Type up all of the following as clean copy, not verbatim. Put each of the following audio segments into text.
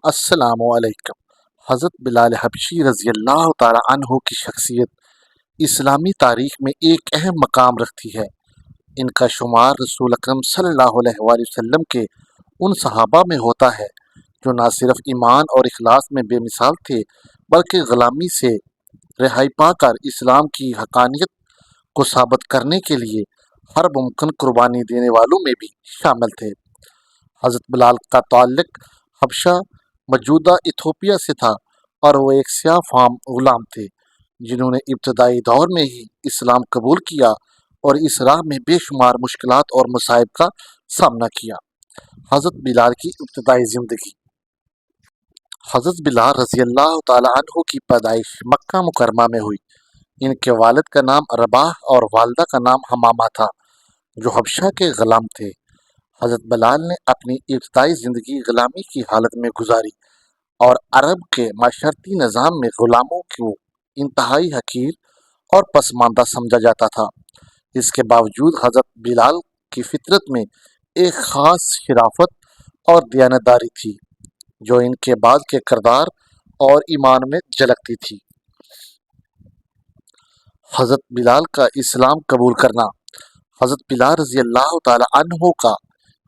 السلام علیکم۔ حضرت بلال حبشی رضی اللہ تعالی عنہ کی شخصیت اسلامی تاریخ میں ایک اہم مقام رکھتی ہے۔ ان کا شمار رسول اکرم صلی اللہ علیہ وآلہ وسلم کے ان صحابہ میں ہوتا ہے جو نہ صرف ایمان اور اخلاص میں بے مثال تھے بلکہ غلامی سے رہائی پا کر اسلام کی حقانیت کو ثابت کرنے کے لیے ہر ممکن قربانی دینے والوں میں بھی شامل تھے۔ حضرت بلال کا تعلق حبشہ موجودہ ایتھوپیا سے تھا اور وہ ایک سیاہ فام غلام تھے جنہوں نے ابتدائی دور میں ہی اسلام قبول کیا اور اس راہ میں بے شمار مشکلات اور مصائب کا سامنا کیا۔ حضرت بلال کی ابتدائی زندگی۔ حضرت بلال رضی اللہ تعالی عنہ کی پیدائش مکہ مکرمہ میں ہوئی۔ ان کے والد کا نام رباح اور والدہ کا نام حمامہ تھا جو حبشہ کے غلام تھے۔ حضرت بلال نے اپنی ابتدائی زندگی غلامی کی حالت میں گزاری اور عرب کے معاشرتی نظام میں غلاموں کو انتہائی حقیر اور پسماندہ سمجھا جاتا تھا۔ اس کے باوجود حضرت بلال کی فطرت میں ایک خاص شرافت اور دیانتداری تھی جو ان کے بعد کے کردار اور ایمان میں جھلکتی تھی۔ حضرت بلال کا اسلام قبول کرنا۔ حضرت بلال رضی اللہ تعالی عنہ کا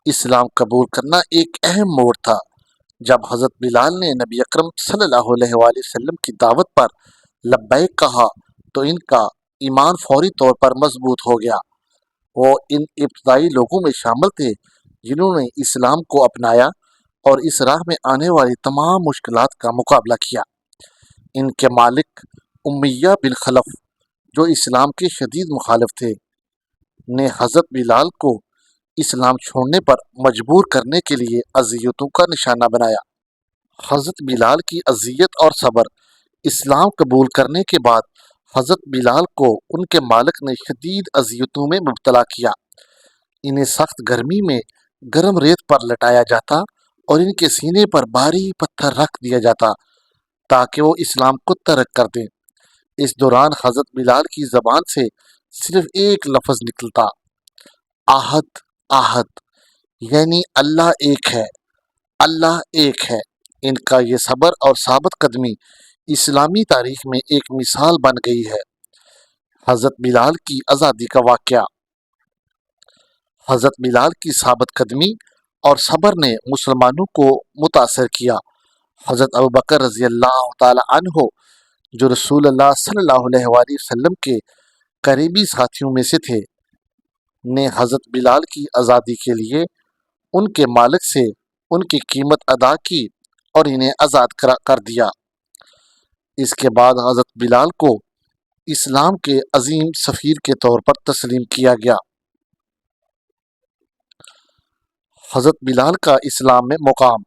اسلام قبول کرنا ایک اہم موڑ تھا۔ جب حضرت بلال نے نبی اکرم صلی اللہ علیہ وآلہ وسلم کی دعوت پر لبیک کہا تو ان کا ایمان فوری طور پر مضبوط ہو گیا۔ وہ ان ابتدائی لوگوں میں شامل تھے جنہوں نے اسلام کو اپنایا اور اس راہ میں آنے والی تمام مشکلات کا مقابلہ کیا۔ ان کے مالک امیہ بن خلف جو اسلام کے شدید مخالف تھے نے حضرت بلال کو اسلام چھوڑنے پر مجبور کرنے کے لیے اذیتوں کا نشانہ بنایا۔ حضرت بلال کی اذیت اور صبر۔ اسلام قبول کرنے کے بعد حضرت بلال کو ان کے مالک نے شدید اذیتوں میں مبتلا کیا۔ انہیں سخت گرمی میں گرم ریت پر لٹایا جاتا اور ان کے سینے پر بھاری پتھر رکھ دیا جاتا تاکہ وہ اسلام کو ترک کر دیں۔ اس دوران حضرت بلال کی زبان سے صرف ایک لفظ نکلتا، آہد آہد، یعنی اللہ ایک ہے، اللہ ایک ہے۔ ان کا یہ صبر اور ثابت قدمی اسلامی تاریخ میں ایک مثال بن گئی ہے۔ حضرت بلال کی آزادی کا واقعہ۔ حضرت بلال کی ثابت قدمی اور صبر نے مسلمانوں کو متاثر کیا۔ حضرت ابوبکر رضی اللہ تعالی عنہ جو رسول اللہ صلی اللہ علیہ وآلہ وسلم کے قریبی ساتھیوں میں سے تھے نے حضرت بلال کی آزادی کے لیے ان کے مالک سے ان کی قیمت ادا کی اور انہیں آزاد کر دیا۔ اس کے بعد حضرت بلال کو اسلام کے عظیم سفیر کے طور پر تسلیم کیا گیا۔ حضرت بلال کا اسلام میں مقام۔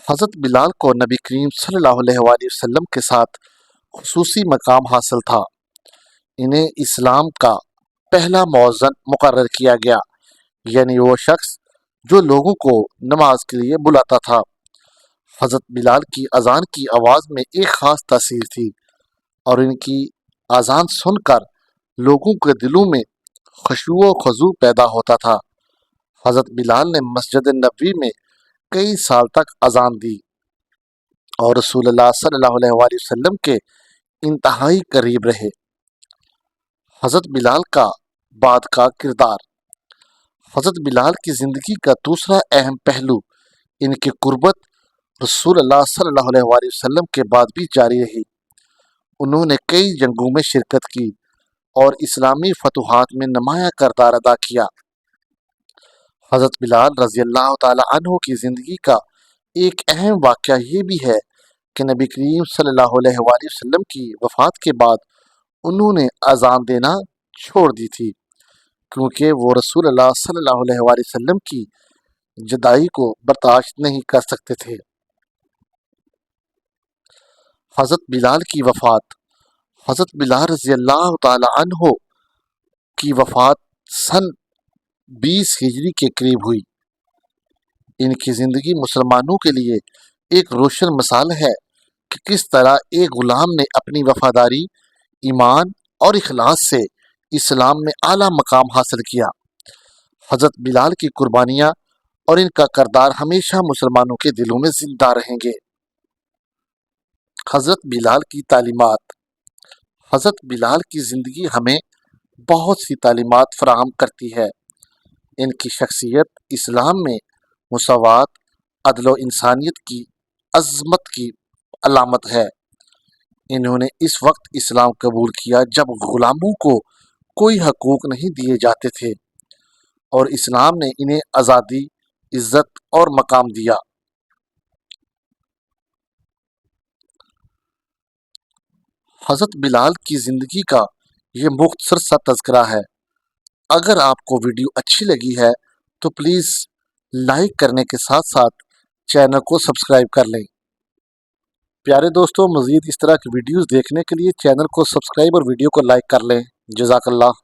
حضرت بلال کو نبی کریم صلی اللہ علیہ وآلہ وسلم کے ساتھ خصوصی مقام حاصل تھا۔ انہیں اسلام کا پہلا مؤذن مقرر کیا گیا، یعنی وہ شخص جو لوگوں کو نماز کے لیے بلاتا تھا۔ حضرت بلال کی اذان کی آواز میں ایک خاص تاثیر تھی اور ان کی اذان سن کر لوگوں کے دلوں میں خشوع و خضوع پیدا ہوتا تھا۔ حضرت بلال نے مسجد نبوی میں کئی سال تک اذان دی اور رسول اللہ صلی اللہ علیہ وآلہ وسلم کے انتہائی قریب رہے۔ حضرت بلال کا بعد کا کردار۔ حضرت بلال کی زندگی کا دوسرا اہم پہلو ان کی قربت رسول اللہ صلی اللہ علیہ وآلہ وسلم کے بعد بھی جاری رہی۔ انہوں نے کئی جنگوں میں شرکت کی اور اسلامی فتوحات میں نمایاں کردار ادا کیا۔ حضرت بلال رضی اللہ تعالی عنہ کی زندگی کا ایک اہم واقعہ یہ بھی ہے کہ نبی کریم صلی اللہ علیہ وآلہ وسلم کی وفات کے بعد انہوں نے اذان دینا چھوڑ دی تھی کیونکہ وہ رسول اللہ صلی اللہ علیہ وآلہ وسلم کی جدائی کو برداشت نہیں کر سکتے تھے۔ حضرت بلال کی وفات۔ حضرت بلال رضی اللہ تعالی عنہ کی وفات سن 20 ہجری کے قریب ہوئی۔ ان کی زندگی مسلمانوں کے لیے ایک روشن مثال ہے کہ کس طرح ایک غلام نے اپنی وفاداری، ایمان اور اخلاص سے اسلام میں اعلیٰ مقام حاصل کیا۔ حضرت بلال کی قربانیاں اور ان کا کردار ہمیشہ مسلمانوں کے دلوں میں زندہ رہیں گے۔ حضرت بلال کی تعلیمات۔ حضرت بلال کی زندگی ہمیں بہت سی تعلیمات فراہم کرتی ہے۔ ان کی شخصیت اسلام میں مساوات، عدل و انسانیت کی عظمت کی علامت ہے۔ انہوں نے اس وقت اسلام قبول کیا جب غلاموں کو کوئی حقوق نہیں دیے جاتے تھے، اور اسلام نے انہیں آزادی، عزت اور مقام دیا۔ حضرت بلال کی زندگی کا یہ مختصر سا تذکرہ ہے۔ اگر آپ کو ویڈیو اچھی لگی ہے تو پلیز لائک کرنے کے ساتھ ساتھ چینل کو سبسکرائب کر لیں۔ پیارے دوستوں، مزید اس طرح کی ویڈیوز دیکھنے کے لیے چینل کو سبسکرائب اور ویڈیو کو لائک کر لیں۔ جزاک اللہ۔